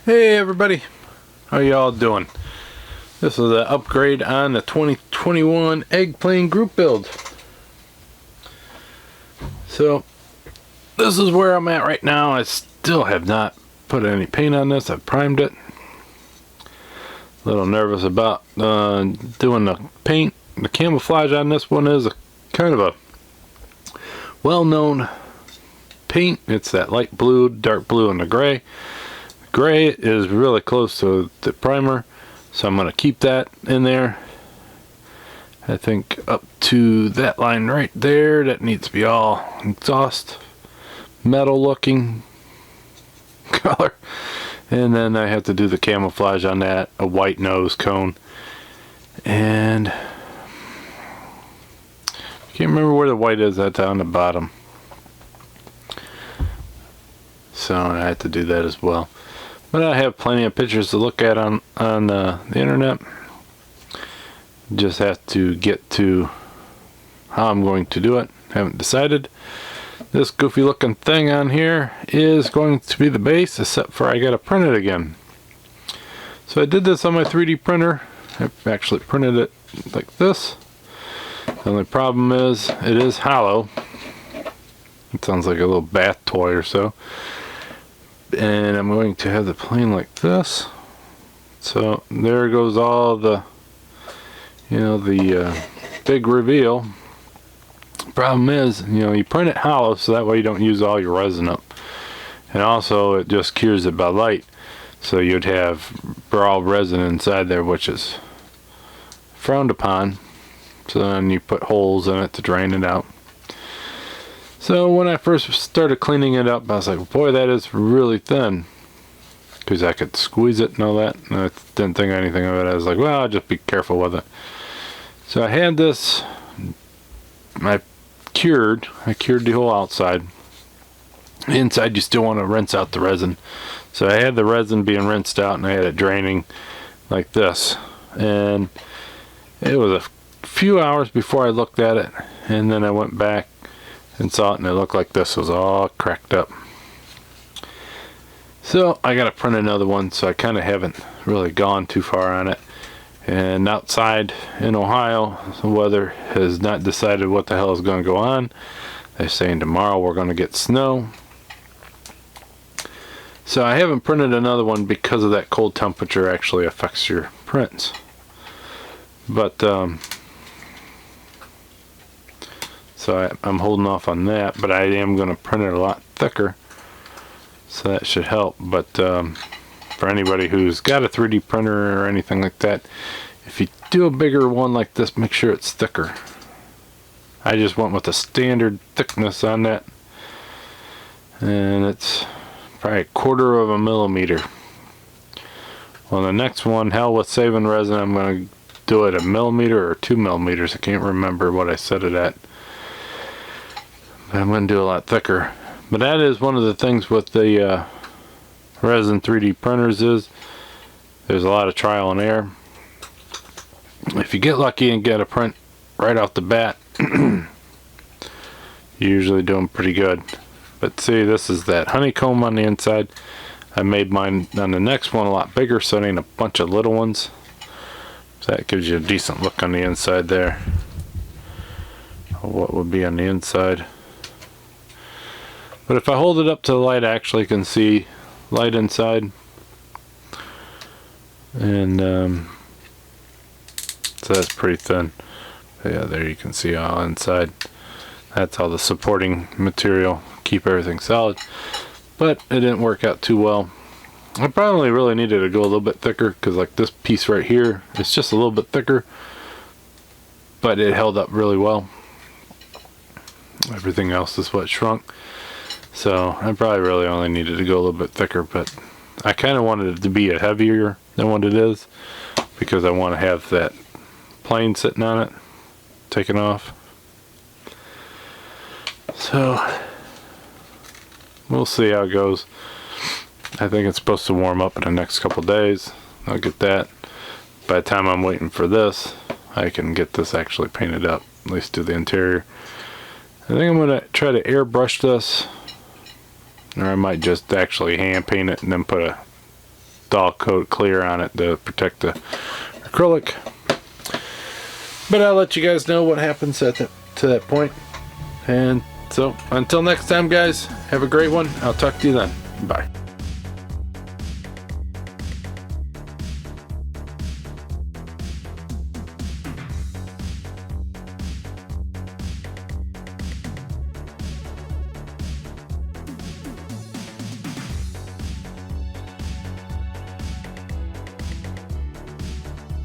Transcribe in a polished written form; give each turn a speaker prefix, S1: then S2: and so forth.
S1: Hey everybody, how y'all doing? This is an upgrade on the 2021 eggplane group build. So this is where I'm at right now. I still have not put any paint on this. I've primed it. A little nervous about doing the paint. The camouflage on this one is a kind of a well-known paint. It's that light blue, dark blue, and the gray. Gray is really close to the primer, so I'm going to keep that in there. I think up to that line right there, that needs to be all exhaust metal looking color. And then I have to do the camouflage on that, a white nose cone. And I can't remember where the white is. That's on the bottom. So I have to do that as well. But I have plenty of pictures to look at on the internet. Just have to get to how I'm going to do it. Haven't decided. This goofy looking thing on here is going to be the base, except for I gotta print it again. So I did this on my 3D printer. I've actually printed it like this. The only problem is it is hollow. It sounds like a little bath toy or so. And I'm going to have the plane like this. So there goes all the, the big reveal. Problem is, you print it hollow so that way you don't use all your resin up. And also it just cures it by light. So you'd have raw resin inside there, which is frowned upon. So then you put holes in it to drain it out. So when I first started cleaning it up, I was like, boy, that is really thin. Because I could squeeze it and all that. And I didn't think anything of it. I was like, well, I'll just be careful with it. So I had this, I cured the whole outside. Inside you still want to rinse out the resin. So I had the resin being rinsed out and I had it draining like this. And it was a few hours before I looked at it. And then I went back and saw it, and it looked like this was all cracked up. So I gotta print another one, so I kind of haven't really gone too far on it. And outside in Ohio, the weather has not decided what the hell is going to go on. They're saying tomorrow we're going to get snow. So I haven't printed another one because of that cold temperature actually affects your prints. But so I'm holding off on that, but I am going to print it a lot thicker, so that should help. But for anybody who's got a 3D printer or anything like that, if you do a bigger one like this, make sure it's thicker. I just went with the standard thickness on that, and it's probably 1/4 of a millimeter. Well, the next one, hell with saving resin, I'm going to do it 1 millimeter or 2 millimeters. I can't remember what I set it at. I'm going to do a lot thicker. But that is one of the things with the resin 3D printers is there's a lot of trial and error. If you get lucky and get a print right off the bat, you're usually doing pretty good. But see, this is that honeycomb on the inside. I made mine on the next one a lot bigger, so it ain't a bunch of little ones. So that gives you a decent look on the inside there. What would be on the inside. But if I hold it up to the light, I actually can see light inside. And so that's pretty thin. But yeah, there you can see all inside. That's all the supporting material, keep everything solid. But it didn't work out too well. I probably really needed to go a little bit thicker, because like this piece right here, it's just a little bit thicker. But it held up really well. Everything else is what shrunk. So I probably really only needed to go a little bit thicker, but I kind of wanted it to be heavier than what it is, because I want to have that plane sitting on it, taken off. So we'll see how it goes. I think it's supposed to warm up in the next couple days. I'll get that. By the time I'm waiting for this, I can get this actually painted up, at least do the interior. I think I'm going to try to airbrush this, or I might just actually hand paint it and then put a dull coat clear on it to protect the acrylic. But I'll let you guys know what happens to that point. And so until next time, guys, have a great one. I'll talk to you then. Bye.